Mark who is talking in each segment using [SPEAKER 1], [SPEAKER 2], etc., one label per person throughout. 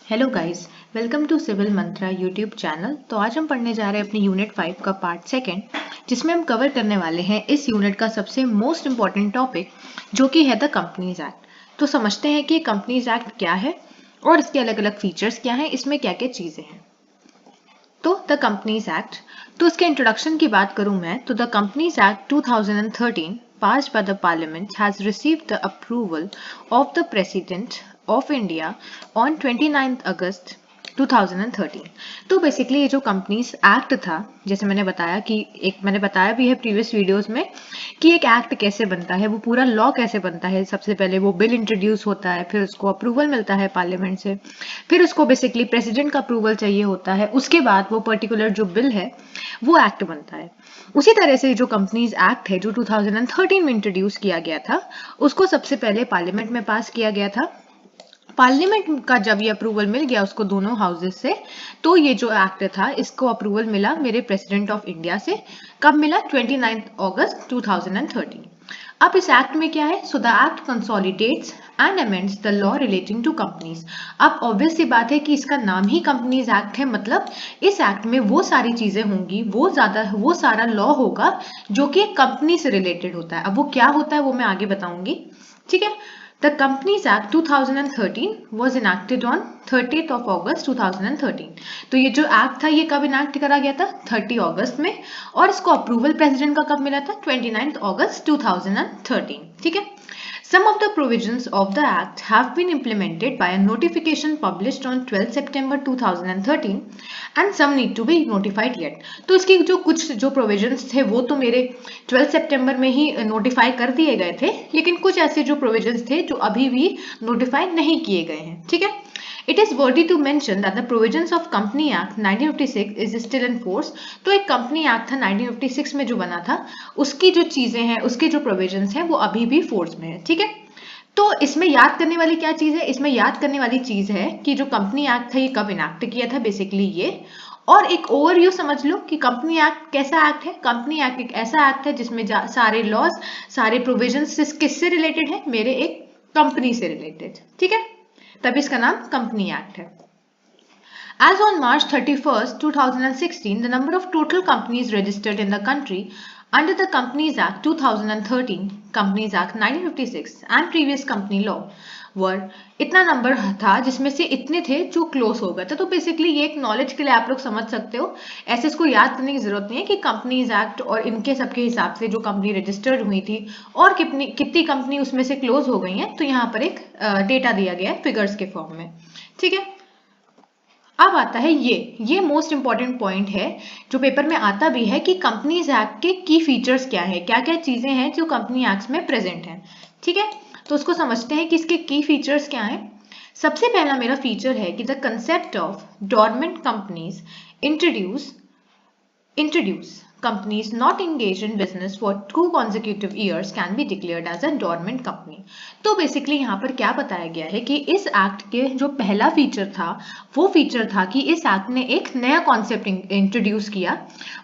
[SPEAKER 1] Hello guys, welcome to civil Mantra YouTube channel. तो आज हम पढ़ने जा रहे हैं अपनी यूनिट 5 का पार्ट सेकेंड, जिसमें हम कवर करने वाले हैं इस यूनिट का सबसे मोस्ट इम्पॉर्टेंट टॉपिक, जो कि है द कंपनीज एक्ट। तो समझते हैं कि कंपनीज एक्ट क्या है और इसके अलग अलग फीचर्स क्या हैं, इसमें क्या क्या चीज़ें हैं। तो द कंपनीज एक्ट, तो इसके इंट्रोडक्शन की बात करूं मैं तो the companies act 2013 passed by the parliament has received the approval of the president of India on 29th August 2013। तो बेसिकली ये जो कंपनीज एक्ट था, जैसे मैंने बताया कि मैंने बताया भी है प्रीवियस वीडियोस में कि एक एक्ट कैसे बनता है, वो पूरा लॉ कैसे बनता है। सबसे पहले वो बिल इंट्रोड्यूस होता है, फिर उसको अप्रूवल मिलता है पार्लियामेंट से, फिर उसको बेसिकली प्रेसिडेंट का अप्रूवल चाहिए होता है, उसके बाद वो पर्टिकुलर जो बिल है वो एक्ट बनता है। उसी तरह से जो कंपनीज एक्ट है जो 2013 में इंट्रोड्यूस किया गया था, उसको सबसे पहले पार्लियामेंट में पास किया गया था। पार्लियामेंट का जब ये अप्रूवल मिल गया उसको दोनों हाउसेस से, तो ये जो एक्ट था इसको अप्रूवल मिला मेरे प्रेसिडेंट ऑफ इंडिया से। कब मिला? 29 अगस्त 2013। अब इस एक्ट में क्या है? So the act consolidates and amends the law relating to companies. अब ऑब्वियस सी बात है कि इसका नाम ही कंपनीज एक्ट है, मतलब इस एक्ट में वो सारी चीजें होंगी, वो सारा लॉ होगा जो कि कंपनी से रिलेटेड होता है। अब वो क्या होता है वो मैं आगे बताऊंगी, ठीक है। The Companies Act 2013 was enacted on 30th of August 2013। तो ये जो एक्ट था ये कब इनैक्ट करा गया था? 30 अगस्त में, और इसको अप्रूवल प्रेसिडेंट का कब मिला था? 29 अगस्त 2013, ठीक है। Some of the provisions of the Act have been implemented by a notification published on 12 September 2013 and some need to be notified yet। तो इसकी जो कुछ जो provisions थे वो तो मेरे 12 सितंबर में ही नोटिफाई कर दिए गए थे, लेकिन कुछ ऐसे जो प्रोविजंस थे जो अभी भी नोटिफाई नहीं किए गए हैं, ठीक है। It is worthy to mention that the provisions of Company Act 1956 is still in force। तो एक कंपनी एक्ट था 1956 में जो बना था, उसकी जो चीजें हैं, उसके जो प्रोविजंस हैं वो अभी भी फोर्स में है, ठीक है। तो इसमें याद करने वाली क्या चीज है? इसमें याद करने वाली चीज है कि जो कंपनी एक्ट था ये कब इनैक्ट किया था, बेसिकली ये। और एक ओवरव्यू समझ लो कि कंपनी एक्ट कैसा एक्ट है। कंपनी एक्ट एक ऐसा एक्ट है जिसमें सारे लॉज, सारे प्रोविजंस किससे रिलेटेड है? मेरे एक कंपनी से रिलेटेड, ठीक है। तभी इसका नाम कंपनी एक्ट है। As on March 31st, 2016, the number of total companies registered in the country under the Companies Act 2013, Companies Act 1956 and previous company law were, इतना नंबर था जिसमें से इतने थे जो क्लोज हो गए थे। तो बेसिकली ये एक नॉलेज के लिए आप लोग समझ सकते हो, ऐसे इसको याद करने की जरूरत नहीं है कि कंपनीज एक्ट और इनके सबके हिसाब से जो कंपनी रजिस्टर्ड हुई थी और कितनी कंपनी उसमें से क्लोज हो गई हैं। तो यहाँ पर एक डेटा दिया गया है फिगर्स के फॉर्म में, ठीक है। अब आता है ये मोस्ट इंपॉर्टेंट पॉइंट है जो पेपर में आता भी है कि कंपनीज एक्ट के की फीचर्स क्या है, क्या क्या चीजें हैं जो कंपनी एक्ट में प्रेजेंट हैं, ठीक है। तो उसको समझते हैं कि इसके की फीचर्स क्या हैं। सबसे पहला मेरा फीचर है कि the concept of dormant companies introduce companies not engaged in business for 2 consecutive years can be declared as a dormant company। तो बेसिकली यहाँ पर क्या बताया गया है कि इस एक्ट के जो पहला फीचर था वो फीचर था कि इस एक्ट ने एक नया कॉन्सेप्ट इंट्रोड्यूस किया।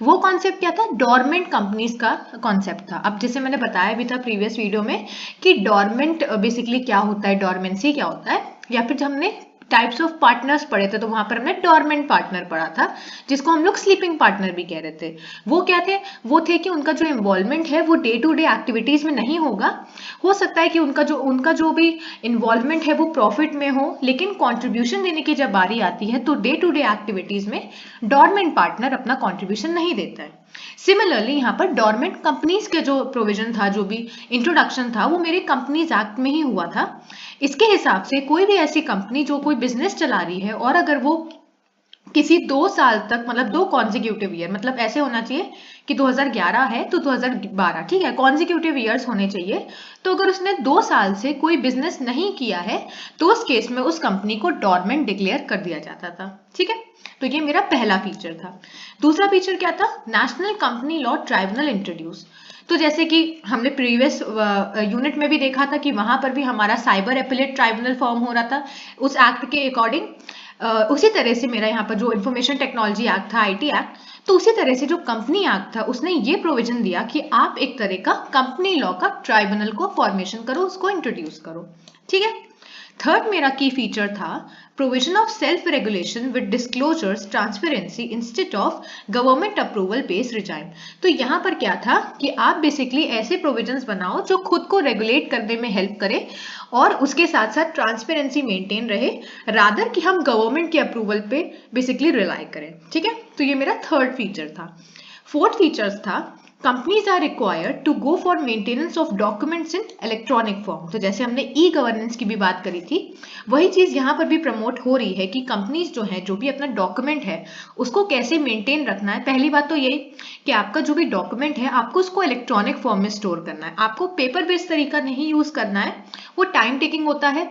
[SPEAKER 1] वो कॉन्सेप्ट क्या था? डोरमेंट कंपनीज का कॉन्सेप्ट था। अब जैसे मैंने बताया भी था प्रीवियस वीडियो में कि डोरमेंट बेसिकली क्या होता है, डोरमेंसी क्या होता है, या फिर जब हमने टाइप्स ऑफ पार्टनर्स पढ़े थे तो वहां पर हमने डोरमेंट पार्टनर पढ़ा था, जिसको हम लोग स्लीपिंग पार्टनर भी कह रहे थे। वो क्या थे? वो थे कि उनका जो इन्वॉल्वमेंट है वो डे टू डे एक्टिविटीज में नहीं होगा। हो सकता है कि उनका जो भी इन्वॉल्वमेंट है वो प्रॉफिट में हो, लेकिन कंट्रीब्यूशन देने की जब बारी आती है तो डे टू डे एक्टिविटीज में डोरमेंट पार्टनर अपना कंट्रीब्यूशन नहीं देता है। सिमिलरली यहाँ पर डोरमेंट कंपनीज के जो प्रोविजन था, जो भी इंट्रोडक्शन था, वो मेरे कंपनीज एक्ट में ही हुआ था। इसके हिसाब से कोई भी ऐसी कंपनी जो कोई बिजनेस चला रही है और अगर वो किसी 2 साल तक, मतलब 2 कॉन्जिक्यूटिव ईयर, मतलब ऐसे होना चाहिए कि 2011 है तो 2012, ठीक है, कॉन्जिक्यूटिव ईयर्स होने चाहिए। तो अगर उसने 2 साल से कोई बिजनेस नहीं किया है तो उस केस में उस कंपनी को डोरमेंट डिक्लेयर कर दिया जाता था, ठीक है। तो ये मेरा पहला फीचर था। दूसरा फीचर क्या था? National company law tribunal introduce. तो जैसे कि हमने प्रीवियस यूनिट में भी देखा था कि वहां पर भी हमारा साइबर एपिलेट ट्राइब्यूनल फॉर्म हो रहा था उस एक्ट के अकॉर्डिंग। उसी तरह से मेरा यहाँ पर जो इंफॉर्मेशन टेक्नोलॉजी एक्ट था, आईटी एक्ट, तो उसी तरह से जो कंपनी एक्ट था उसने ये प्रोविजन दिया कि आप एक तरह का कंपनी लॉ का ट्राइब्यूनल को फॉर्मेशन करो, उसको इंट्रोड्यूस करो, ठीक है। थर्ड मेरा की फीचर था provision of self regulation with disclosures transparency instead of government approval based resign. तो यहाँ पर क्या था कि आप बेसिकली ऐसे प्रोविजंस बनाओ जो खुद को रेगुलेट करने में हेल्प करे और उसके साथ साथ ट्रांसपेरेंसी मेंटेन रहे, रादर कि हम गवर्नमेंट के अप्रूवल पे बेसिकली रिलाई करें। ठीक है, तो ये मेरा थर्ड फीचर था। फोर्थ फीचर्स था companies are required to go for maintenance of documents in electronic form. तो जैसे हमने ई गवर्नेंस की भी बात करी थी, वही चीज यहाँ पर भी प्रमोट हो रही है कि कंपनीज जो है जो भी अपना डॉक्यूमेंट है उसको कैसे मेंटेन रखना है। पहली बात तो यही कि आपका जो भी डॉक्यूमेंट है आपको उसको इलेक्ट्रॉनिक फॉर्म में स्टोर करना है, आपको पेपर बेस्ड तरीका नहीं यूज करना है, वो टाइम टेकिंग होता है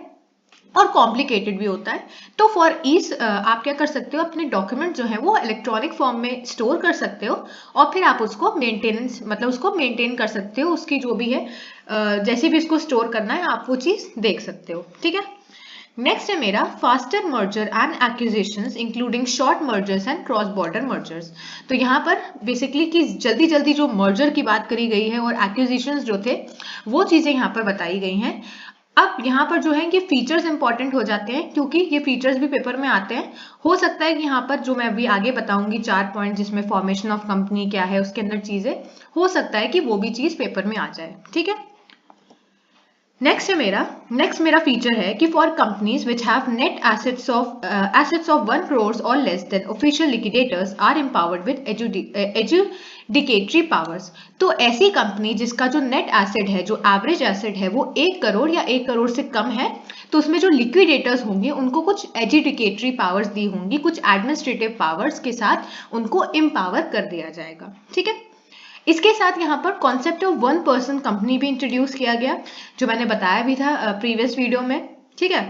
[SPEAKER 1] और कॉम्प्लिकेटेड भी होता है। तो फॉर ईज आप क्या कर सकते हो, अपने डॉक्यूमेंट जो है वो इलेक्ट्रॉनिक फॉर्म में स्टोर कर सकते हो और फिर आप उसको मेंटेनेंस मतलब उसको मेंटेन कर सकते हो, उसकी जो भी है जैसे भी इसको स्टोर करना है आप वो चीज देख सकते हो। ठीक है, नेक्स्ट है मेरा faster merger and acquisitions including short mergers and cross border mergers. तो यहाँ पर बेसिकली कि जल्दी जल्दी जो मर्जर की बात करी गई है और एक्विजिशंस जो थे वो चीजें यहाँ पर बताई गई हैं। अब यहाँ पर जो है ये फीचर्स इंपॉर्टेंट हो जाते हैं क्योंकि ये फीचर्स भी पेपर में आते हैं। हो सकता है कि यहाँ पर जो मैं अभी आगे बताऊंगी 4 पॉइंट जिसमें फॉर्मेशन ऑफ कंपनी क्या है उसके अंदर चीजें, हो सकता है कि वो भी चीज पेपर में आ जाए। ठीक है, नेक्स्ट मेरा फीचर है कि for companies which have net assets of 1 crore और less than official liquidators are empowered with adjudicatory powers. तो ऐसी कंपनी जिसका जो नेट एसेट है, जो एवरेज एसेट है वो 1 करोड़ या 1 करोड़ से कम है, तो उसमें जो लिक्विडेटर्स होंगे उनको कुछ एजुडिकेटरी पावर्स दी होंगी, कुछ एडमिनिस्ट्रेटिव पावर्स के साथ उनको एम्पावर कर दिया जाएगा। ठीक है, इसके साथ यहाँ पर कॉन्सेप्ट ऑफ 1 पर्सन कंपनी भी इंट्रोड्यूस किया गया, जो मैंने बताया भी था प्रीवियस वीडियो में। ठीक है,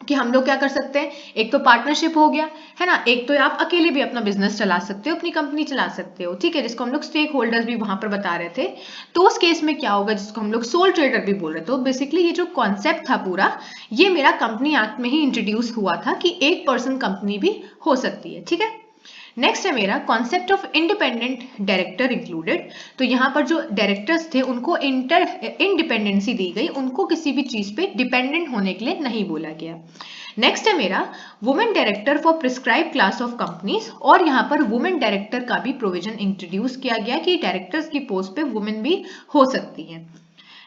[SPEAKER 1] कि हम लोग क्या कर सकते हैं, एक तो पार्टनरशिप हो गया है ना, एक तो आप अकेले भी अपना बिजनेस चला सकते हो, अपनी कंपनी चला सकते हो। ठीक है, जिसको हम लोग स्टेक होल्डर्स भी वहां पर बता रहे थे। तो उस केस में क्या होगा, जिसको हम लोग सोल ट्रेडर भी बोल रहे थे। तो बेसिकली ये जो कॉन्सेप्ट था पूरा, ये मेरा कंपनी एक्ट में ही इंट्रोड्यूस हुआ था कि 1 पर्सन कंपनी भी हो सकती है। ठीक है, नेक्स्ट है मेरा concept of independent director included. तो यहाँ पर जो डायरेक्टर्स थे उनको इंडिपेंडेंसी दी गई, उनको किसी भी चीज पे डिपेंडेंट होने के लिए नहीं बोला गया। नेक्स्ट है मेरा women director for prescribe class of companies, और यहाँ पर वुमेन डायरेक्टर का भी प्रोविजन इंट्रोड्यूस किया गया कि डायरेक्टर्स की पोस्ट पे वुमेन भी हो सकती है।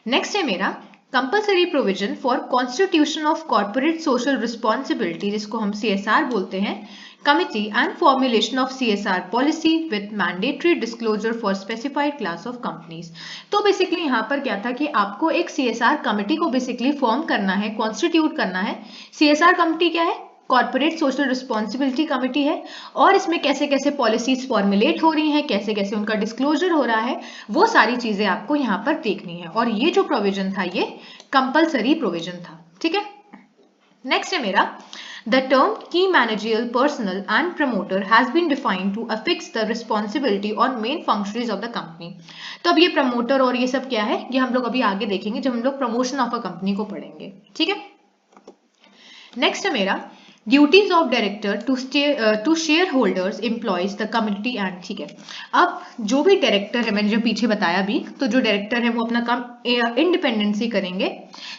[SPEAKER 1] नेक्स्ट है मेरा compulsory provision for constitution of corporate social responsibility, जिसको हम CSR बोलते हैं, committee and formulation of CSR policy with mandatory disclosure for specified class of companies। तो बेसिकली यहाँ पर क्या था कि आपको एक CSR कमिटी को बेसिकली फॉर्म करना है, कॉन्स्टिट्यूट करना है। CSR कमिटी क्या है, कॉर्पोरेट सोशल रिस्पॉन्सिबिलिटी कमिटी है, और इसमें कैसे कैसे पॉलिसीज फॉर्मुलेट हो रही हैं, कैसे कैसे उनका डिस्क्लोजर हो रहा है, वो सारी चीजें आपको यहाँ पर देखनी है। और ये जो प्रोविजन था ये कंपल्सरी प्रोविजन था। ठीक है, नेक्स्ट है मेरा The term key managerial personnel and promoter has been defined to affix the responsibility or main functions of the company। तो अब ये प्रमोटर और ये सब क्या है, ये हम लोग अभी आगे देखेंगे जब हम लोग प्रमोशन ऑफ अ कंपनी को पढ़ेंगे। ठीक है, नेक्स्ट है मेरा duties of director to shareholders employees the community and. ठीक है, अब जो भी डायरेक्टर है, मैंने जो पीछे बताया भी, तो जो डायरेक्टर है वो अपना काम इंडिपेंडेंसी करेंगे,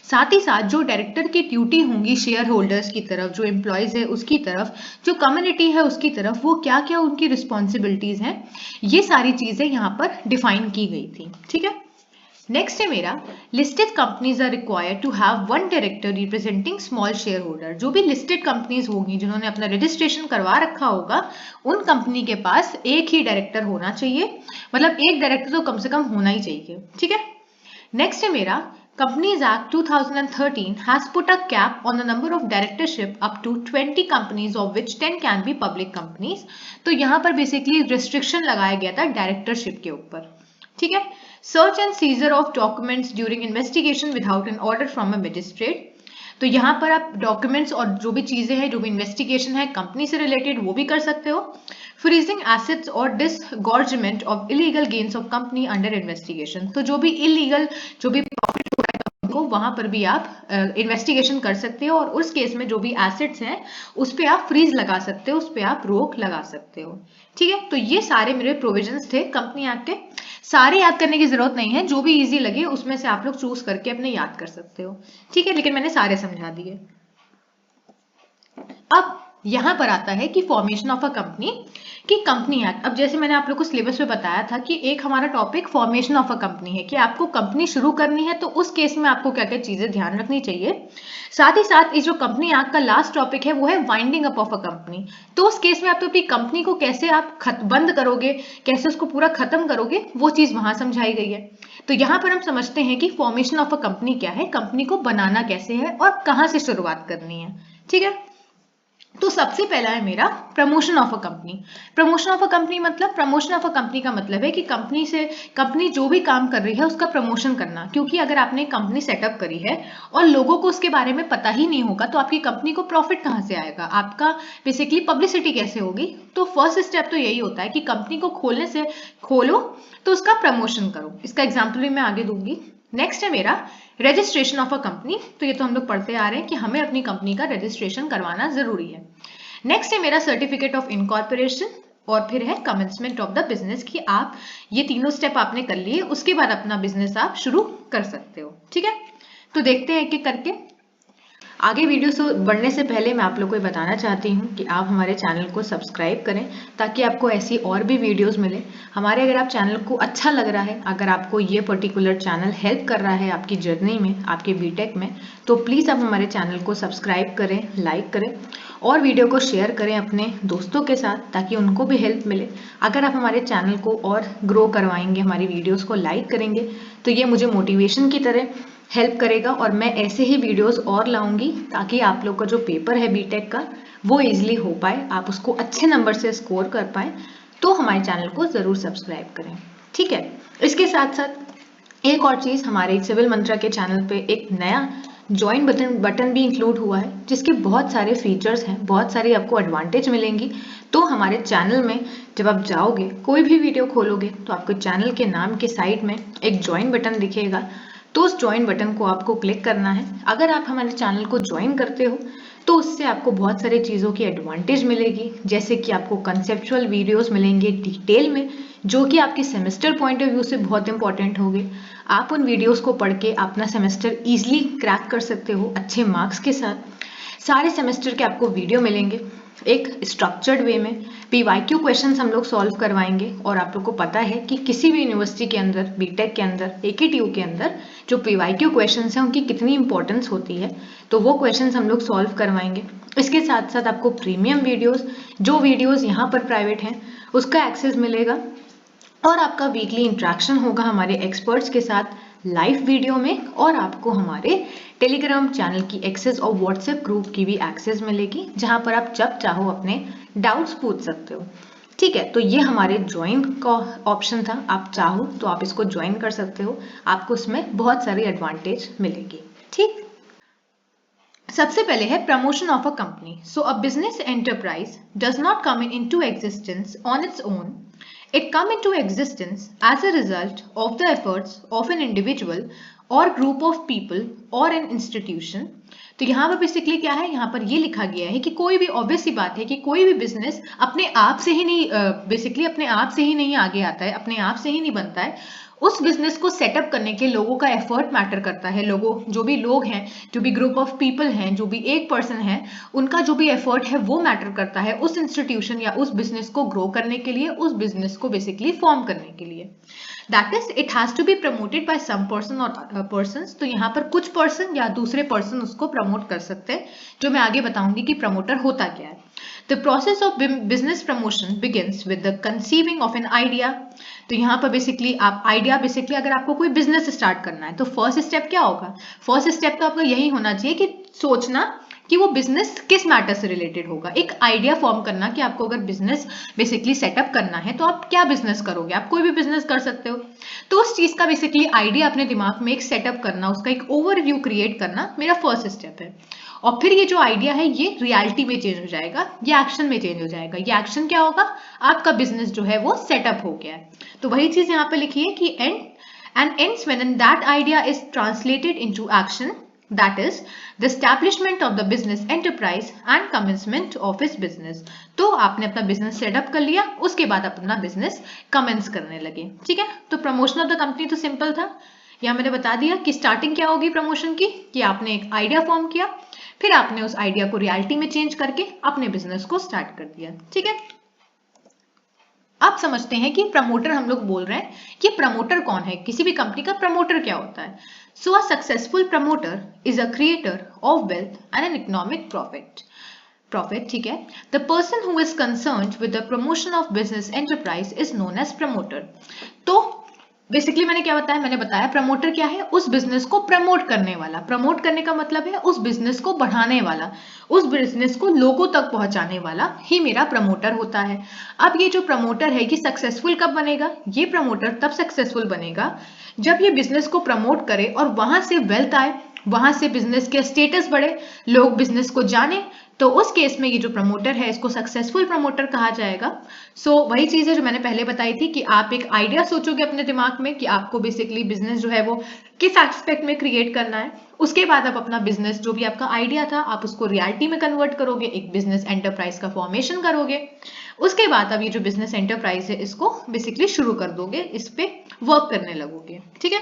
[SPEAKER 1] साथ ही साथ जो डायरेक्टर की ड्यूटी होंगी शेयर होल्डर्स की तरफ, जो एम्प्लॉयज है उसकी तरफ, जो कम्युनिटी है उसकी तरफ, वो क्या क्या उनकी रिस्पॉन्सिबिलिटीज हैं, ये सारी चीजें यहाँ पर डिफाइन की गई थी। ठीक है, नेक्स्ट है मेरा listed companies are required to have 1 director representing small share holder. जो भी लिस्टेड कंपनीज होंगी जिन्होंने अपना रजिस्ट्रेशन करवा रखा होगा, उन कंपनी के पास एक ही डायरेक्टर होना चाहिए, मतलब एक डायरेक्टर तो कम से कम होना ही चाहिए। ठीक है, नेक्स्ट है मेरा Companies Act 2013 has put a cap on the number of directorship up to 20 companies of which 10 can be public companies। तो यहाँ पर बेसिकली रिस्ट्रिक्शन लगाया गया था डायरेक्टरशिप के ऊपर। ठीक है, search and seizure of documents during investigation without an order from a magistrate. तो यहाँ पर आप डॉक्यूमेंट्स और जो भी चीजें हैं, जो भी इन्वेस्टिगेशन है कंपनी से रिलेटेड, वो भी कर सकते हो। फ्रीजिंग एसेट्स और disgorgement of illegal gains of company under investigation. तो जो भी इलीगल जो भी प्रॉफिट हो रहा है को, वहां पर भी आप इन्वेस्टिगेशन कर सकते हो, और उस केस में जो भी एसेट्स हैं उस पर आप फ्रीज लगा सकते हो, उस पर आप रोक लगा सकते हो। ठीक है, तो ये सारे मेरे प्रोविजंस थे कंपनी एक्ट के। सारे याद करने की जरूरत नहीं है, जो भी इजी लगे उसमें से आप लोग चूज करके अपने याद कर सकते हो, ठीक है, लेकिन मैंने सारे समझा दिए। अब यहां पर आता है कि फॉर्मेशन ऑफ अ कंपनी, कि कंपनी एक्ट। अब जैसे मैंने आप लोग को सिलेबस में बताया था कि एक हमारा topic formation of a company है, कि आपको कंपनी शुरू करनी है तो उस केस में आपको क्या क्या चीजें ध्यान रखनी चाहिए। साथ ही साथ इस जो कंपनी एक्ट का लास्ट टॉपिक है वो है winding up of a company. तो उस केस में आप अपनी कंपनी को कैसे आप बंद करोगे, कैसे उसको पूरा खत्म करोगे, वो चीज वहां समझाई गई है। तो यहाँ पर हम समझते हैं कि फॉर्मेशन ऑफ अ कंपनी क्या है, कंपनी को बनाना कैसे है और कहाँ से शुरुआत करनी है, ठीक है। तो सबसे पहला है मेरा promotion of a company. Promotion of a company मतलब, प्रमोशन ऑफ अ कंपनी का मतलब है कि कंपनी जो भी काम कर रही है उसका प्रमोशन करना। क्योंकि अगर आपने कंपनी सेटअप करी है और लोगों को उसके बारे में पता ही नहीं होगा तो आपकी कंपनी को प्रॉफिट कहाँ से आएगा, आपका बेसिकली पब्लिसिटी कैसे होगी। तो फर्स्ट स्टेप तो यही होता है कि कंपनी को खोलो तो उसका प्रमोशन करो। इसका एग्जाम्पल भी मैं आगे दूंगी। नेक्स्ट है मेरा रजिस्ट्रेशन ऑफ अ कंपनी। तो ये तो हम लोग पढ़ते आ रहे हैं कि हमें अपनी कंपनी का रजिस्ट्रेशन करवाना जरूरी है। नेक्स्ट है मेरा सर्टिफिकेट ऑफ इनकॉर्पोरेशन, और फिर है कमेंसमेंट ऑफ द बिजनेस, कि आप ये तीनों स्टेप आपने कर लिए, उसके बाद अपना बिजनेस आप शुरू कर सकते हो, ठीक है। तो देखते हैं एक एक करके। आगे वीडियो से बढ़ने से पहले मैं आप लोग को ये बताना चाहती हूँ कि आप हमारे चैनल को सब्सक्राइब करें ताकि आपको ऐसी और भी वीडियोस मिले हमारे। अगर आप चैनल को अच्छा लग रहा है, अगर आपको ये पर्टिकुलर चैनल हेल्प कर रहा है आपकी जर्नी में, आपके बीटेक में, तो प्लीज़ आप हमारे चैनल को सब्सक्राइब करें, लाइक करें और वीडियो को शेयर करें अपने दोस्तों के साथ ताकि उनको भी हेल्प मिले। अगर आप हमारे चैनल को और ग्रो करवाएंगे, हमारी वीडियोज़ को लाइक करेंगे, तो ये मुझे मोटिवेशन की तरह हेल्प करेगा और मैं ऐसे ही वीडियोस और लाऊंगी ताकि आप लोग का जो पेपर है बीटेक का वो इजीली हो पाए, आप उसको अच्छे नंबर से स्कोर कर पाए। तो हमारे चैनल को ज़रूर सब्सक्राइब करें, ठीक है। इसके साथ साथ एक और चीज़, हमारे सिविल मंत्रा के चैनल पे एक नया ज्वाइन बटन भी इंक्लूड हुआ है जिसके बहुत सारे फीचर्स हैं, बहुत सारी आपको एडवांटेज मिलेंगी। तो हमारे चैनल में जब आप जाओगे, कोई भी वीडियो खोलोगे तो आपको चैनल के नाम के साइड में एक ज्वाइन बटन दिखेगा, तो उस ज्वाइन बटन को आपको क्लिक करना है। अगर आप हमारे चैनल को ज्वाइन करते हो तो उससे आपको बहुत सारी चीज़ों की एडवांटेज मिलेगी, जैसे कि आपको कंसेप्चुअल वीडियोस मिलेंगे डिटेल में, जो कि आपके सेमेस्टर पॉइंट ऑफ व्यू से बहुत इंपॉर्टेंट होंगे। आप उन वीडियोस को पढ़ के अपना सेमेस्टर ईजिली क्रैक कर सकते हो अच्छे मार्क्स के साथ। सारे सेमेस्टर के आपको वीडियो मिलेंगे एक स्ट्रक्चर्ड वे में। पीवाईक्यू क्वेश्चंस हम लोग सॉल्व करवाएंगे, और आप लोग को पता है कि किसी भी यूनिवर्सिटी के अंदर, बीटेक के अंदर, एकेटीयू के अंदर जो पीवाईक्यू क्वेश्चंस हैं उनकी कितनी इंपॉर्टेंस होती है, तो वो क्वेश्चंस हम लोग सॉल्व करवाएंगे। इसके साथ साथ आपको प्रीमियम वीडियोस, जो वीडियोस यहाँ पर प्राइवेट हैं, उसका एक्सेस मिलेगा, और आपका वीकली इंटरेक्शन होगा हमारे एक्सपर्ट्स के साथ लाइव वीडियो में, और आपको हमारे टेलीग्राम चैनल की एक्सेस और व्हाट्सएप ग्रुप की भी एक्सेस मिलेगी, जहां पर आप जब चाहो अपने डाउट्स पूछ सकते हो, ठीक है। तो ये हमारे ज्वाइन का ऑप्शन था, आप चाहो तो आप इसको ज्वाइन कर सकते हो, आपको उसमें बहुत सारी एडवांटेज मिलेगी, ठीक। सबसे पहले है promotion of a company. So a business enterprise does not come into existence on its own, it come into existence as a result of the efforts of an individual or group of people or an institution। तो यहाँ पर basically क्या है, यहाँ पर ये लिखा गया है कि कोई भी, ऑब्वियस सी बात है कि कोई भी बिजनेस अपने आप से ही नहीं, बेसिकली अपने आप से ही नहीं आगे आता है, अपने आप से ही नहीं बनता है। उस बिजनेस को सेटअप करने के लोगों का एफर्ट मैटर करता है। लोगों, जो भी लोग हैं, जो भी ग्रुप ऑफ पीपल हैं, जो भी एक पर्सन है, उनका जो भी एफर्ट है वो मैटर करता है उस इंस्टीट्यूशन या उस बिजनेस को ग्रो करने के लिए, उस बिजनेस को बेसिकली फॉर्म करने के लिए। That is it has to be promoted by some person और पर्संस। तो यहाँ पर कुछ पर्सन या दूसरे पर्सन उसको प्रमोट कर सकते हैं, जो मैं आगे बताऊंगी कि प्रमोटर होता क्या है। The process of business promotion begins with the conceiving of an idea। तो यहाँ पर बेसिकली आप आइडिया, बेसिकली अगर आपको कोई बिजनेस स्टार्ट करना है तो फर्स्ट स्टेप क्या होगा, फर्स्ट स्टेप तो आपका यही होना चाहिए कि सोचना कि वो बिजनेस किस मैटर से रिलेटेड होगा, एक आइडिया फॉर्म करना कि आपको अगर बिजनेस बेसिकली सेटअप करना है तो आप क्या बिजनेस करोगे, आप कोई भी बिजनेस कर सकते हो। तो उस चीज का बेसिकली आइडिया अपने दिमाग में एक सेटअप करना, उसका एक ओवरव्यू क्रिएट करना मेरा फर्स्ट स्टेप है। और फिर ये जो आइडिया है ये रियलिटी में चेंज हो जाएगा, ये एक्शन में चेंज हो जाएगा। ये एक्शन क्या होगा, आपका बिजनेस जो है वो सेटअप हो गया है। तो वही चीज यहाँ पे लिखी है कि and ends when that idea is translated into action That is the establishment of the business enterprise and commencement of its business। तो आपने अपना बिजनेस सेटअप कर लिया, उसके बाद आप अपना बिजनेस कमेंस करने लगे। ठीक है, तो प्रमोशन ऑफ द कंपनी तो सिंपल था, यहाँ मैंने बता दिया कि स्टार्टिंग क्या होगी प्रमोशन की, कि आपने एक आइडिया फॉर्म किया, फिर आपने उस आइडिया को रियलिटी में चेंज करके अपने बिजनेस को स्टार्ट कर दिया। ठीक है, आप समझते हैं कि प्रमोटर हम लोग बोल रहे हैं कि प्रमोटर कौन है, किसी भी कंपनी का प्रमोटर क्या होता है। So a successful promoter is a creator of wealth and an economic profit. ठीक है, the person who is concerned with the promotion of business enterprise is known as promoter. तो बेसिकली मैंने क्या बताया, मैंने बताया प्रमोटर क्या है, उस बिजनेस को प्रमोट करने वाला। प्रमोट करने का मतलब है उस बिजनेस को बढ़ाने वाला, उस बिजनेस को लोगों तक पहुंचाने वाला ही मेरा प्रमोटर होता है। अब ये जो प्रमोटर है ये सक्सेसफुल कब बनेगा, ये प्रमोटर तब सक्सेसफुल बनेगा जब ये बिजनेस को प्रमोट करे और वहां से वेल्थ आए, वहां से बिजनेस के स्टेटस बढ़े, लोग बिजनेस को जाने, तो उस केस में ये जो प्रमोटर है इसको सक्सेसफुल प्रमोटर कहा जाएगा। सो वही चीज है जो मैंने पहले बताई थी कि आप एक आइडिया सोचोगे अपने दिमाग में कि आपको बेसिकली बिजनेस जो है वो किस एस्पेक्ट में क्रिएट करना है, उसके बाद आप अपना बिजनेस जो भी आपका आइडिया था आप उसको रियलिटी में कन्वर्ट करोगे, एक बिजनेस एंटरप्राइज का फॉर्मेशन करोगे, उसके बाद अब ये जो बिजनेस एंटरप्राइज है इसको बेसिकली शुरू कर दोगे, इस पे वर्क करने लगोगे। ठीक है,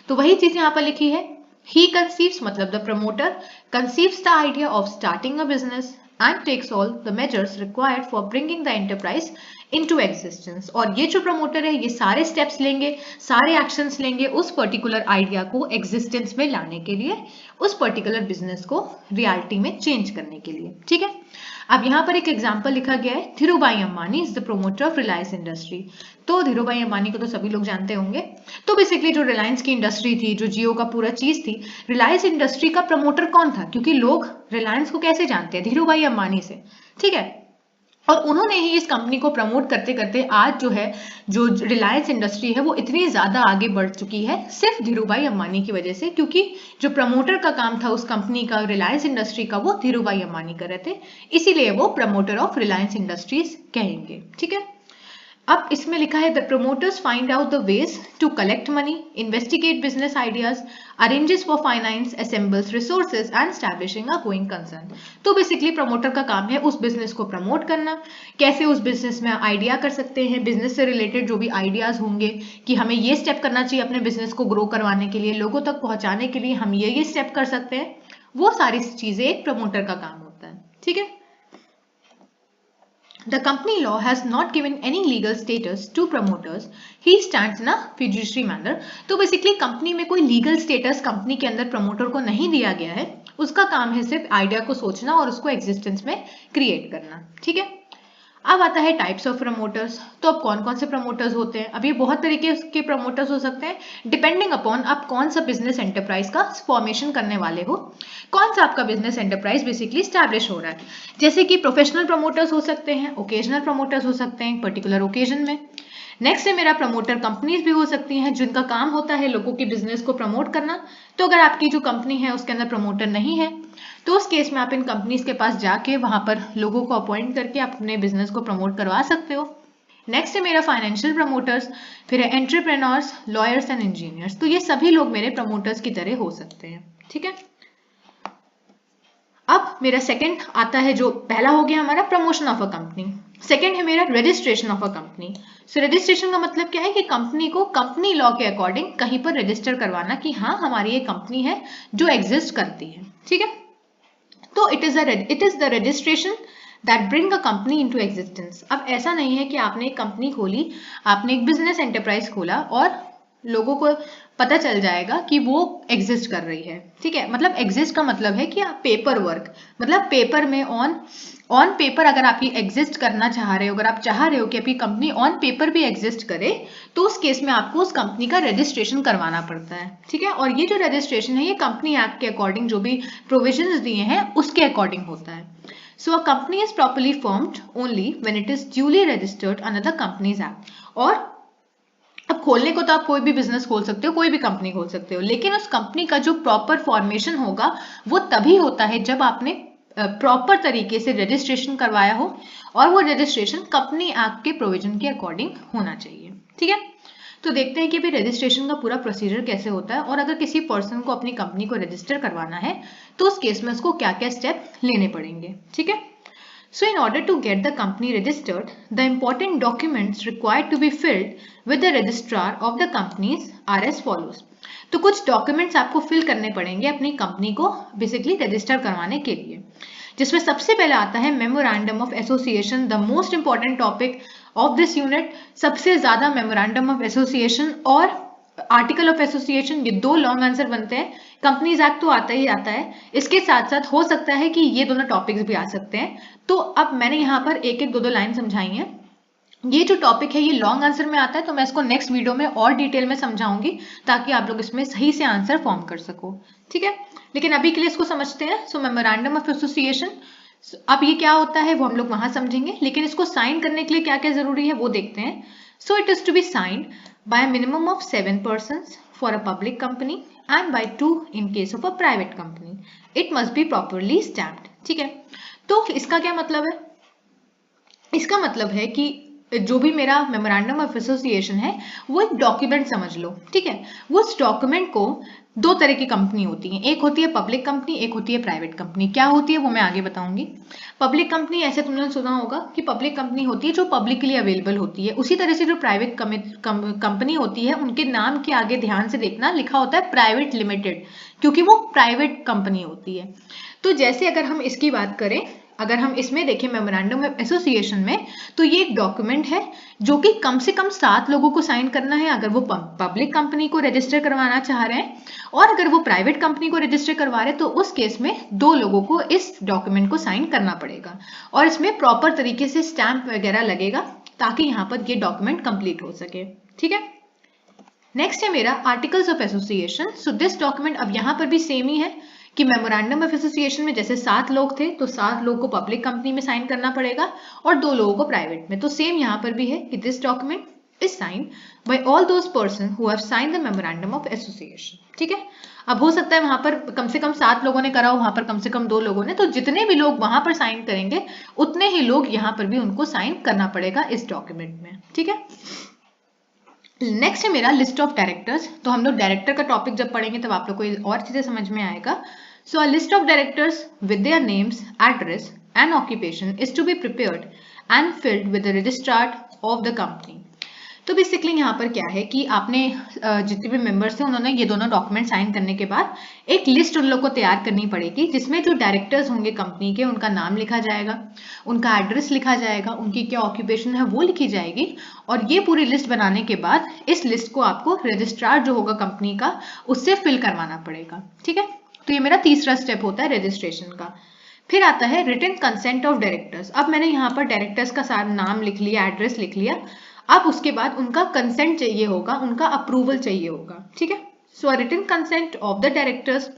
[SPEAKER 1] तो वही चीज यहाँ पर लिखी है, he conceives मतलब the promoter conceives the idea of starting a business and takes all the measures required for bringing the enterprise into existence। और ये जो प्रमोटर है ये सारे स्टेप्स लेंगे, सारे एक्शंस लेंगे उस पर्टिकुलर आइडिया को एग्जिस्टेंस में लाने के लिए, उस पर्टिकुलर बिजनेस को रियलिटी में चेंज करने के लिए। ठीक है, अब यहाँ पर एक एग्जाम्पल लिखा गया है, Dhirubhai Ambani is the promoter of Reliance industry. तो धीरूभाई अंबानी को तो सभी लोग जानते होंगे। तो बेसिकली जो रिलायंस की इंडस्ट्री थी, जो जियो का पूरा चीज थी, रिलायंस इंडस्ट्री का प्रमोटर कौन था, क्योंकि लोग रिलायंस को कैसे जानते हैं, धीरूभाई अंबानी से। ठीक है, और उन्होंने ही इस कंपनी को प्रमोट करते करते आज जो है जो रिलायंस इंडस्ट्री है वो इतनी ज्यादा आगे बढ़ चुकी है सिर्फ धीरूभाई अंबानी की वजह से, क्योंकि जो प्रमोटर का काम था उस कंपनी का, रिलायंस इंडस्ट्री का, वो धीरूभाई अंबानी कर रहे थे, इसीलिए वो प्रमोटर ऑफ रिलायंस इंडस्ट्रीज कहेंगे। ठीक है, अब इसमें लिखा है the promoters find out the ways to collect money, investigate business ideas, arranges for finance, assembles resources and establishing a going concern. तो बेसिकली प्रमोटर का काम है उस बिजनेस को प्रमोट करना, कैसे उस बिजनेस में आइडिया कर सकते हैं, बिजनेस से रिलेटेड जो भी आइडियाज होंगे कि हमें ये स्टेप करना चाहिए अपने बिजनेस को ग्रो करवाने के लिए, लोगों तक पहुंचाने के लिए हम ये स्टेप कर सकते हैं, वो सारी चीजें एक प्रमोटर का काम होता है। ठीक है, The company law has not given any legal status to promoters. He stands in a fiduciary manner. तो बेसिकली कंपनी में कोई लीगल स्टेटस कंपनी के अंदर प्रमोटर को नहीं दिया गया है, उसका काम है सिर्फ आइडिया को सोचना और उसको एग्जिस्टेंस में क्रिएट करना। ठीक है, अब आता है टाइप्स ऑफ प्रमोटर्स। तो अब कौन कौन से प्रमोटर्स होते हैं, अब ये बहुत तरीके के प्रमोटर्स हो सकते हैं डिपेंडिंग अपॉन आप कौन सा बिजनेस एंटरप्राइज का फॉर्मेशन करने वाले हो, कौन सा आपका बिजनेस एंटरप्राइज बेसिकली स्टैब्लिश हो रहा है। जैसे कि प्रोफेशनल प्रमोटर्स हो सकते हैं, ओकेजनल प्रमोटर्स हो सकते हैं पर्टिकुलर ओकेजन में। नेक्स्ट है मेरा प्रमोटर कंपनीज भी हो सकती हैं जिनका काम होता है लोगों की बिजनेस को प्रमोट करना। तो अगर आपकी जो कंपनी है उसके अंदर प्रमोटर नहीं है तो उस केस में आप इन कंपनीज के पास जाके वहां पर लोगों को अपॉइंट करके आप अपने बिजनेस को प्रमोट करवा सकते हो। नेक्स्ट है मेरा फाइनेंशियल प्रमोटर्स, फिर है एंटरप्रेन्योर्स, लॉयर्स एंड इंजीनियर्स। तो ये सभी लोग मेरे प्रमोटर्स की तरह हो सकते हैं। ठीक है, अब मेरा सेकंड आता है, जो पहला हो गया हमारा promotion of a company, second है मेरा registration of a company. So registration का मतलब क्या है कि कंपनी को कंपनी लॉ के अकॉर्डिंग कहीं पर रजिस्टर करवाना कि हाँ हमारी ये कंपनी है जो एग्जिस्ट करती है। ठीक है, तो it is the registration that bring a company into existence. अब ऐसा नहीं है कि आपने एक कंपनी खोली, आपने एक बिजनेस एंटरप्राइज खोला और लोगों को पता चल जाएगा कि वो एग्जिस्ट कर रही है। ठीक है, मतलब एग्जिस्ट का मतलब है कि आप पेपर वर्क, मतलब पेपर में ऑन पेपर अगर आप ये एग्जिस्ट करना चाह रहे हो, अगर आप चाह रहे हो कि आपकी कंपनी ऑन पेपर भी एग्जिस्ट करे तो उस केस में आपको उस कंपनी का रजिस्ट्रेशन करवाना पड़ता है। ठीक है, और ये जो रजिस्ट्रेशन है ये कंपनी एक्ट के अकॉर्डिंग जो भी प्रोविजंस दिए हैं उसके अकॉर्डिंग होता है। So a company is properly formed only when it is duly registered under the Companies Act। और अब खोलने को तो आप कोई भी बिजनेस खोल सकते हो, कोई भी कंपनी खोल सकते हो, लेकिन उस कंपनी का जो प्रॉपर फॉर्मेशन होगा वो तभी होता है जब आपने प्रॉपर तरीके से रजिस्ट्रेशन करवाया हो और वो रजिस्ट्रेशन कंपनी एक्ट के प्रोविजन के अकॉर्डिंग होना चाहिए। ठीक है, तो देखते हैं कि भाई रजिस्ट्रेशन का पूरा प्रोसीजर कैसे होता है और अगर किसी पर्सन को अपनी कंपनी को रजिस्टर करवाना है तो उस केस में उसको क्या क्या स्टेप लेने पड़ेंगे, ठीक है। So in order to get the company registered, the important documents required to be filled with the registrar of the companies are as follows. तो कुछ डॉक्यूमेंट्स आपको फिल करने पड़ेंगे अपनी कंपनी को बेसिकली रजिस्टर करवाने के लिए, जिसमें सबसे पहले आता है memorandum of association, the most important topic of this unit. सबसे ज्यादा मेमोरेंडम ऑफ एसोसिएशन और आर्टिकल ऑफ एसोसिएशन, ये दो लॉन्ग आंसर बनते हैं। कंपनीज एक्ट तो आता ही आता है, इसके साथ साथ हो सकता है कि ये दोनों टॉपिक्स भी आ सकते हैं। तो अब मैंने यहाँ पर एक एक दो लाइन समझाई हैं। ये जो टॉपिक है ये लॉन्ग आंसर में आता है, तो मैं इसको नेक्स्ट वीडियो में और डिटेल में समझाऊंगी ताकि आप लोग इसमें सही से आंसर फॉर्म कर सको, ठीक है। लेकिन अभी के लिए इसको समझते हैं। सो मेमोरेंडम ऑफ एसोसिएशन, अब ये क्या होता है वो हम लोग वहां समझेंगे, लेकिन इसको साइन करने के लिए क्या क्या जरूरी है वो देखते हैं। So it is to be signed by a minimum of 7 persons for a public company and by 2 in case of a private company. It must be properly stamped, ठीक है। तो इसका क्या मतलब है? इसका मतलब है कि जो भी मेरा मेमोरेंडम ऑफ एसोसिएशन है वो एक डॉक्यूमेंट समझ लो, ठीक है। वो उस डॉक्यूमेंट को दो तरह की कंपनी होती है, एक होती है पब्लिक कंपनी, एक होती है प्राइवेट कंपनी। क्या होती है वो मैं आगे बताऊंगी। पब्लिक कंपनी ऐसे तुमने सुना होगा कि पब्लिक कंपनी होती है जो पब्लिकली अवेलेबल होती है। उसी तरह से जो प्राइवेट कंपनी होती है उनके नाम के आगे ध्यान से देखना लिखा होता है प्राइवेट लिमिटेड, क्योंकि वो प्राइवेट कंपनी होती है। तो जैसे अगर हम इसकी बात करें, अगर हम इसमें देखें मेमोरेंडम ऑफ एसोसिएशन में, तो ये एक डॉक्यूमेंट है जो कि कम से कम 7 लोगों को साइन करना है अगर वो पब्लिक कंपनी को रजिस्टर करवाना चाह रहे हैं, और अगर वो प्राइवेट कंपनी को रजिस्टर करवा रहे हैं तो उस केस में 2 लोगों को इस डॉक्यूमेंट को साइन करना पड़ेगा और इसमें प्रॉपर तरीके से स्टैंप वगैरह लगेगा ताकि यहाँ पर ये डॉक्यूमेंट कंप्लीट हो सके, ठीक है। नेक्स्ट है मेरा articles of association. So this document अब यहाँ पर भी सेम ही है कि मेमोरेंडम ऑफ एसोसिएशन में जैसे 7 लोग थे तो 7 लोगों को पब्लिक कंपनी में साइन करना पड़ेगा और 2 लोगों को प्राइवेट में। तो सेम यहाँ पर भी है कि this document is signed by all those person who have signed the memorandum of association, ठीक है। अब हो सकता है वहां पर कम से कम 7 लोगों ने करा हो, वहां पर कम से कम 2 लोगों ने, तो जितने भी लोग वहां पर साइन करेंगे उतने ही लोग यहाँ पर भी उनको साइन करना पड़ेगा इस डॉक्यूमेंट में, ठीक है। नेक्स्ट है मेरा लिस्ट ऑफ डायरेक्टर्स। तो हम लोग डायरेक्टर का टॉपिक जब पढ़ेंगे तब आप लोग को और चीजें समझ में आएगा। So a list of directors with their names, address and occupation is to be prepared and filed with the registrar of the company. तो बेसिकली यहाँ पर क्या है कि आपने जितने भी मेंबर्स थे उन्होंने ये दोनों डॉक्यूमेंट साइन करने के बाद एक लिस्ट उन लोग को तैयार करनी पड़ेगी जिसमें जो डायरेक्टर्स होंगे कंपनी के उनका नाम लिखा जाएगा, उनका एड्रेस लिखा जाएगा, उनकी क्या ऑक्यूपेशन है वो लिखी जाएगी, और ये पूरी लिस्ट बनाने के बाद इस लिस्ट को आपको रजिस्ट्रार जो होगा कंपनी का उससे फिल करवाना पड़ेगा, ठीक है। तो ये मेरा तीसरा स्टेप होता है रजिस्ट्रेशन का। फिर आता है रिटन कंसेंट ऑफ डायरेक्टर्स। अब मैंने यहाँ पर डायरेक्टर्स का सारा नाम लिख लिया, एड्रेस लिख लिया, अब उसके बाद उनका कंसेंट चाहिए होगा, उनका अप्रूवल चाहिए होगा, ठीक है। So a written consent of the directors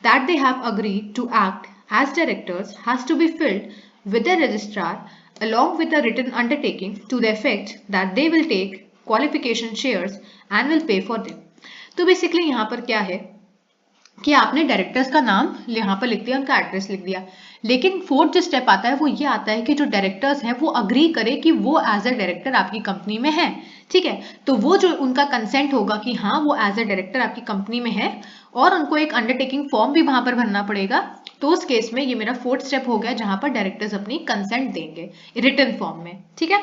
[SPEAKER 1] that they have agreed to act as directors has to be filed with the registrar along with a written undertaking to the effect that they will take qualification shares and will pay for them. तो basically यहाँ पर क्या है कि आपने directors का नाम यहाँ पर लिख दिया, उनका एड्रेस लिख दिया, लेकिन फोर्थ जो स्टेप आता है वो ये आता है कि जो डायरेक्टर्स हैं वो अग्री करे कि वो एज अ डायरेक्टर आपकी कंपनी में है, ठीक है। तो वो जो उनका कंसेंट होगा कि हाँ वो एज अ डायरेक्टर आपकी कंपनी में है, और उनको एक अंडरटेकिंग फॉर्म भी वहां पर भरना पड़ेगा। तो उस केस में ये मेरा फोर्थ स्टेप हो गया जहां पर डायरेक्टर्स अपनी कंसेंट देंगे रिटन फॉर्म में, ठीक है।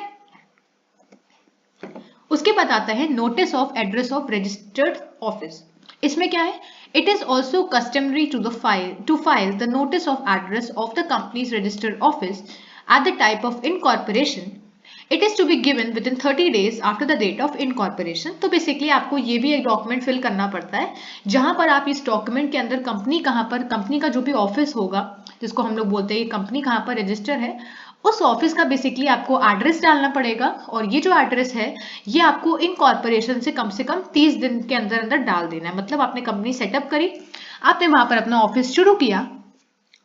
[SPEAKER 1] उसके बाद आता है notice of address of registered office. इसमें क्या है, it is also customary to file the notice of address of the company's registered office at the type of incorporation. It is to be given within 30 days after the date of incorporation. तो basically आपको ये भी एक document fill करना पड़ता है जहां पर आप इस डॉक्यूमेंट के अंदर कंपनी कहां पर, कंपनी का जो भी ऑफिस होगा जिसको हम लोग बोलते हैं कंपनी कहां पर रजिस्टर है, उस ऑफिस का बेसिकली आपको एड्रेस डालना पड़ेगा, और ये जो एड्रेस है ये आपको इनकॉर्पोरेशन से कम 30 दिन के अंदर अंदर डाल देना है। मतलब आपने कंपनी सेटअप करी, आपने वहां पर अपना ऑफिस शुरू किया,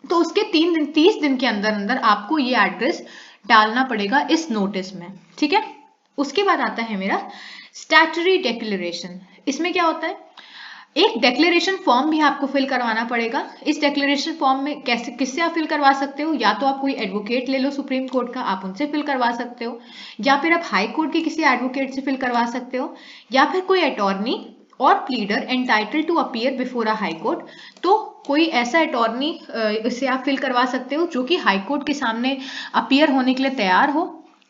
[SPEAKER 1] तो उसके 30 दिन के अंदर अंदर आपको ये एड्रेस डालना पड़ेगा इस नोटिस में, ठीक है। उसके बाद आता है मेरा स्टैट्यूटरी डिक्लेरेशन। इसमें क्या होता है, एक डिक्लेरेशन फॉर्म भी आपको फिल करवाना पड़ेगा। इस डिक्लेरेशन फॉर्म में कैसे किससे आप फिल करवा सकते हो, या तो आप कोई एडवोकेट ले लो सुप्रीम कोर्ट का, आप उनसे फिल करवा सकते हो, या फिर आप हाई कोर्ट के किसी एडवोकेट से फिल करवा सकते हो, या फिर कोई अटॉर्नी और pleader entitled to appear before a high court. तो कोई ऐसा अटॉर्नी से आप फिल करवा सकते हो जो कि हाई कोर्ट के सामने अपीयर होने के लिए तैयार हो,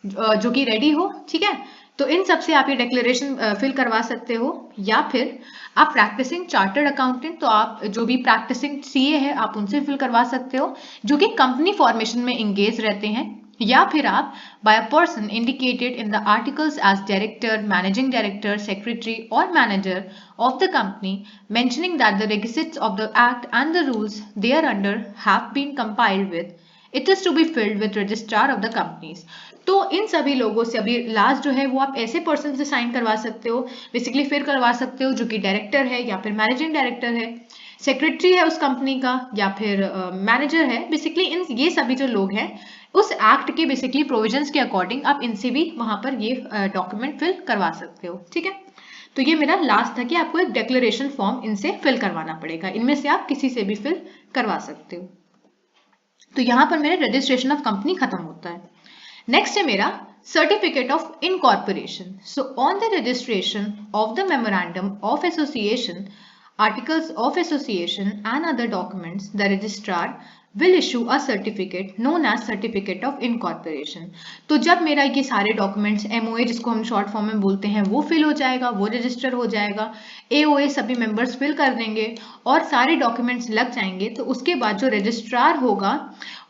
[SPEAKER 1] जो कि रेडी हो, ठीक है। तो इन सब से आप ये डिक्लेरेशन फिल करवा सकते हो। या फिर आप प्रैक्टिसिंग चार्टर्ड अकाउंटेंट, तो आप जो भी प्रैक्टिसिंग सीए है आप उनसे फिल करवा सकते हो जो कि कंपनी फॉर्मेशन में इंगेज रहते हैं। या फिर आप by a person indicated in the articles as director, managing director, secretary और manager of the company, mentioning that the requisites of the act and the rules thereunder have been compiled with, it is to be filled with registrar of the companies। तो इन सभी लोगों से अभी last जो है वो आप ऐसे पर्सन से साइन करवा सकते हो, बेसिकली फिर करवा सकते हो जो कि डायरेक्टर है या फिर मैनेजिंग डायरेक्टर है, सेक्रेटरी है उस कंपनी का, या फिर मैनेजर है। बेसिकली इन ये सभी जो लोग हैं उस एक्ट के बेसिकली प्रोविजंस के अकॉर्डिंग आप इनसे भी वहां पर ये डॉक्यूमेंट फिल करवा सकते हो, ठीक है। तो ये मेरा लास्ट था कि आपको एक डिक्लेरेशन फॉर्म इनसे फिल करवाना पड़ेगा, इनमें से आप किसी से भी फिल करवा सकते हो। तो यहां पर मेरा रजिस्ट्रेशन ऑफ कंपनी खत्म होता है। नेक्स्ट है मेरा certificate of incorporation. So on the registration of the memorandum of association, articles of association and other documents, the registrar will issue a certificate known as certificate of incorporation। तो जब मेरा ये सारे डॉक्यूमेंट्स MOA जिसको हम short form में बोलते हैं वो फिल हो जाएगा, वो रजिस्टर हो जाएगा, AOA सभी मेंबर्स फिल कर देंगे और सारे डॉक्यूमेंट्स लग जाएंगे, तो उसके बाद जो रजिस्ट्रार होगा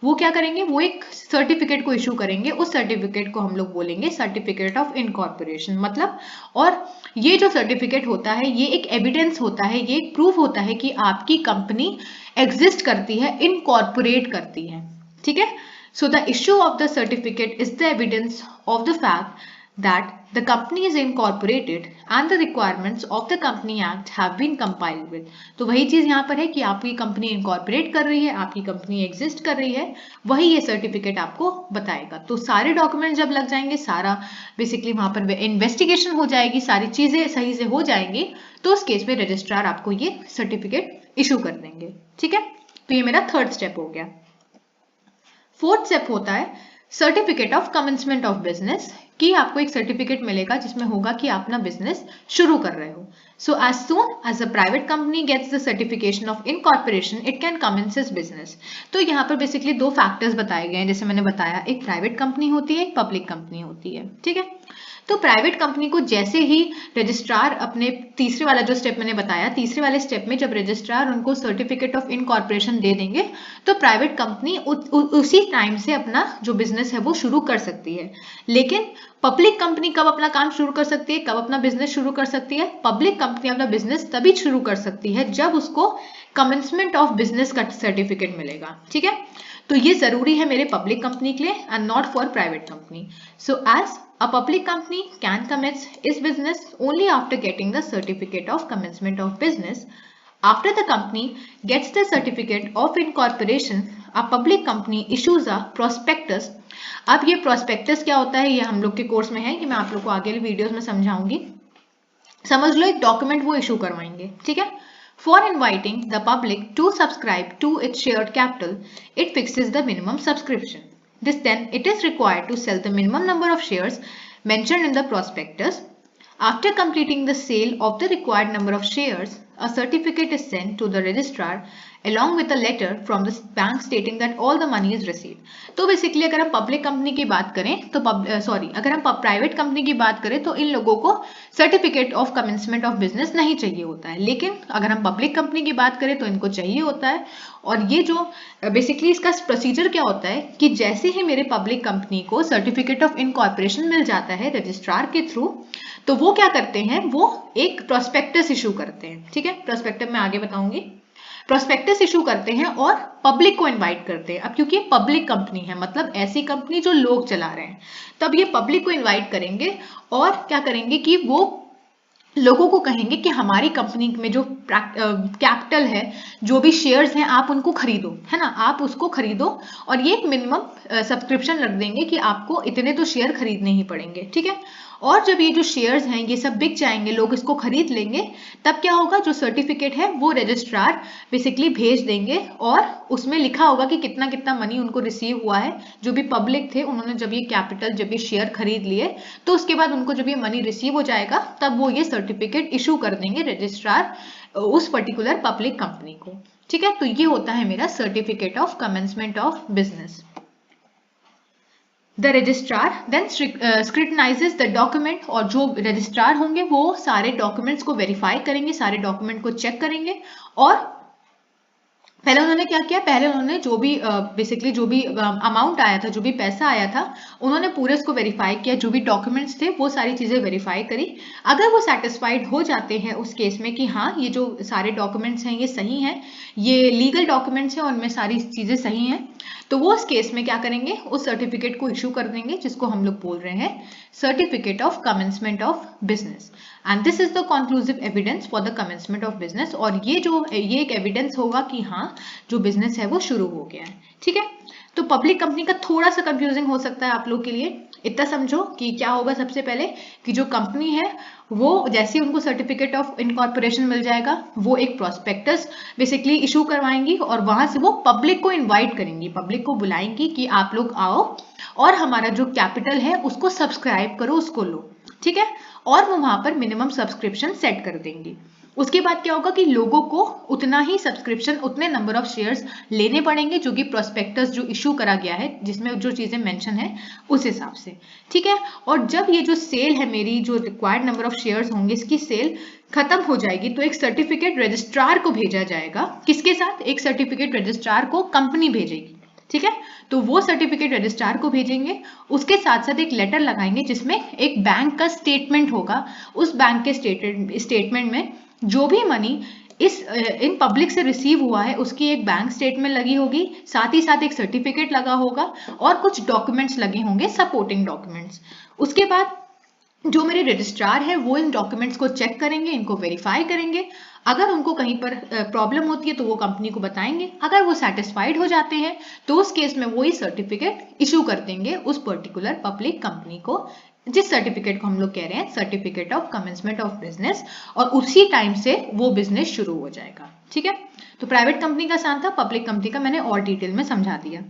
[SPEAKER 1] वो क्या करेंगे, वो एक सर्टिफिकेट को इशू करेंगे। उस सर्टिफिकेट को हम लोग बोलेंगे सर्टिफिकेट ऑफ इनकॉर्पोरेशन। मतलब और ये जो सर्टिफिकेट होता है ये एक एविडेंस होता है, ये एक प्रूफ होता है कि आपकी कंपनी एग्जिस्ट करती है, इनकॉर्पोरेट करती है, ठीक है। So the issue of the certificate is the evidence of the fact that the company is incorporated and the requirements of the company act have been compiled with। तो वही चीज यहाँ पर है कि आपकी कंपनी इनकॉर्पोरेट कर रही है, आपकी कंपनी एग्जिस्ट कर रही है, वही ये सर्टिफिकेट आपको बताएगा। तो सारे डॉक्यूमेंट जब लग जाएंगे, सारा बेसिकली वहां पर इन्वेस्टिगेशन हो जाएगी, सारी चीजें सही से हो जाएंगी, तो उस केस में रजिस्ट्रार आपको ये सर्टिफिकेट इशू कर देंगे, ठीक है। तो ये मेरा थर्ड स्टेप हो गया। फोर्थ स्टेप होता है certificate of commencement of business, कि आपको एक सर्टिफिकेट मिलेगा जिसमें होगा कि आप अपना बिजनेस शुरू कर रहे हो। So as soon as a private company gets the certification of incorporation it can commence its business. तो यहाँ पर बेसिकली दो फैक्टर्स बताए गए हैं, जैसे मैंने बताया एक प्राइवेट कंपनी होती है, एक पब्लिक कंपनी होती है, ठीक है। तो प्राइवेट कंपनी को जैसे ही रजिस्ट्रार अपने तीसरे वाला जो स्टेप मैंने बताया, तीसरे वाले स्टेप में जब रजिस्ट्रार उनको सर्टिफिकेट ऑफ इनकॉर्पोरेशन दे देंगे तो प्राइवेट कंपनी उसी टाइम से अपना जो बिजनेस है वो शुरू कर सकती है। लेकिन पब्लिक कंपनी कब अपना काम शुरू कर सकती है, कब अपना बिजनेस शुरू कर सकती है? पब्लिक कंपनी अपना बिजनेस तभी शुरू कर सकती है जब उसको कमेंसमेंट ऑफ बिजनेस का सर्टिफिकेट मिलेगा, ठीक है। तो ये जरूरी है मेरे पब्लिक कंपनी के लिए and not for private company. So as a public company can commence its business only after getting the certificate of commencement of business. After the company gets the certificate of incorporation, a public company issues a prospectus। अब ये prospectus क्या होता है, ये हम लोग के course में है, ये मैं आप लोग को आगे वीडियोस में समझाऊंगी। समझ लो एक डॉक्यूमेंट वो इशू करवाएंगे, ठीक है। For inviting the public to subscribe to its shared capital, it fixes the minimum subscription. Then it is required to sell the minimum number of shares mentioned in the prospectus. After completing the sale of the required number of shares, a certificate is sent to the registrar along with a letter from the bank stating that all the money is received। तो basically अगर हम public company की बात करें तो अगर हम private company की बात करें तो इन लोगों को certificate of commencement of business नहीं चाहिए होता है, लेकिन अगर हम पब्लिक कंपनी की बात करें तो इनको चाहिए होता है। और ये जो बेसिकली इसका प्रोसीजर क्या होता है कि जैसे ही मेरे पब्लिक कंपनी को सर्टिफिकेट ऑफ इनकॉर्पोरेशन मिल जाता है रजिस्ट्रार के थ्रू, तो वो क्या करते हैं, वो एक प्रोस्पेक्टस इशू करते हैं, ठीक है। प्रोस्पेक्टस मैं आगे बताऊंगी। प्रोस्पेक्टस इशू करते हैं और पब्लिक को इनवाइट करते हैं। अब क्योंकि पब्लिक कंपनी है, मतलब ऐसी कंपनी जो लोग चला रहे हैं, तब ये पब्लिक को इनवाइट करेंगे और क्या करेंगे कि वो लोगों को कहेंगे कि हमारी कंपनी में जो कैपिटल है, जो भी शेयर्स हैं, आप उनको खरीदो, है ना, आप उसको खरीदो और ये एक मिनिमम सब्सक्रिप्शन रख देंगे कि आपको इतने तो शेयर खरीदने ही पड़ेंगे, ठीक है। और जब ये जो शेयर्स हैं ये सब बिक जाएंगे, लोग इसको खरीद लेंगे, तब क्या होगा, जो सर्टिफिकेट है वो रजिस्ट्रार बेसिकली भेज देंगे और उसमें लिखा होगा कि कितना कितना मनी उनको रिसीव हुआ है। जो भी पब्लिक थे उन्होंने जब ये कैपिटल, जब ये शेयर खरीद लिए, तो उसके बाद उनको जब ये मनी रिसीव हो जाएगा तब वो ये सर्टिफिकेट इशू कर देंगे रजिस्ट्रार उस पर्टिकुलर पब्लिक कंपनी को। ठीक है, तो ये होता है मेरा certificate of commencement of business. The registrar then scrutinizes the document, और जो रजिस्ट्रार होंगे वो सारे डॉक्यूमेंट्स को वेरीफाई करेंगे, सारे डॉक्यूमेंट को चेक करेंगे। और पहले उन्होंने क्या किया, पहले उन्होंने जो भी बेसिकली जो भी अमाउंट आया था, जो भी पैसा आया था, उन्होंने पूरे इसको वेरीफाई किया, जो भी डॉक्यूमेंट्स थे वो सारी चीजें वेरीफाई करी। अगर वो सेटिस्फाइड हो जाते हैं उस केस में कि हाँ ये जो सारे डॉक्यूमेंट्स हैं ये सही हैं, ये लीगल डॉक्यूमेंट्स हैं, उनमें सारी चीजें सही हैं, तो वो उस केस में क्या करेंगे, उस सर्टिफिकेट को इशू कर देंगे, जिसको हम लोग बोल रहे हैं certificate of commencement of business. And this is the conclusive evidence for the commencement of business. और ये एक एविडेंस होगा कि हाँ जो बिजनेस है वो शुरू हो गया है। ठीक है, तो पब्लिक कंपनी का थोड़ा सा कंफ्यूजिंग हो सकता है आप लोग के लिए। इतना समझो कि क्या होगा, सबसे पहले कि जो कंपनी है वो जैसे ही उनको सर्टिफिकेट ऑफ इनकॉर्पोरेशन मिल जाएगा, वो एक प्रोस्पेक्टस बेसिकली इशू करवाएंगी और वहां से वो पब्लिक को इनवाइट करेंगी, पब्लिक को बुलाएंगी कि आप लोग आओ और हमारा जो कैपिटल है उसको सब्सक्राइब करो, उसको लो। ठीक है, और वो वहां पर मिनिमम सब्सक्रिप्शन सेट कर देंगी। उसके बाद क्या होगा कि लोगों को उतना ही सब्सक्रिप्शन, उतने नंबर ऑफ शेयर्स लेने पड़ेंगे जो कि प्रोस्पेक्टस जो इशू करा गया है, जिसमें जो चीजें मेंशन है उस हिसाब से। ठीक है, और जब ये जो सेल है मेरी, जो रिक्वायर्ड नंबर ऑफ शेयर्स होंगे, इसकी सेल खत्म हो जाएगी, तो एक सर्टिफिकेट रजिस्ट्रार को भेजा जाएगा। किसके साथ, एक सर्टिफिकेट रजिस्ट्रार को कंपनी भेजेगी। ठीक है, तो वो सर्टिफिकेट रजिस्ट्रार को भेजेंगे, उसके साथ साथ एक लेटर लगाएंगे जिसमें एक बैंक का स्टेटमेंट होगा। उस बैंक के स्टेटमेंट में जो भी मनी इन पब्लिक से रिसीव हुआ है उसकी एक बैंक स्टेटमेंट लगी होगी, साथ ही साथ एक सर्टिफिकेट लगा होगा और कुछ डॉक्यूमेंट्स लगे होंगे, सपोर्टिंग डॉक्यूमेंट्स। उसके बाद जो मेरे रजिस्ट्रार है वो इन डॉक्यूमेंट्स को चेक करेंगे, इनको वेरीफाई करेंगे। अगर उनको कहीं पर प्रॉब्लम होती है तो वो कंपनी को बताएंगे। अगर वो सेटिस्फाइड हो जाते हैं तो उस केस में वो ही सर्टिफिकेट इशू कर देंगे उस पर्टिकुलर पब्लिक कंपनी को, जिस सर्टिफिकेट को हम लोग कह रहे हैं certificate of commencement of business, और उसी टाइम से वो बिजनेस शुरू हो जाएगा। ठीक है, तो प्राइवेट कंपनी का आसान था, पब्लिक कंपनी का मैंने और डिटेल में समझा दिया।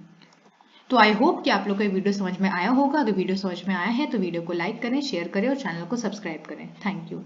[SPEAKER 1] तो आई होप कि आप लोग को ये वीडियो समझ में आया होगा। अगर वीडियो समझ में आया है तो वीडियो को लाइक करें, शेयर करें और चैनल को सब्सक्राइब करें। Thank you.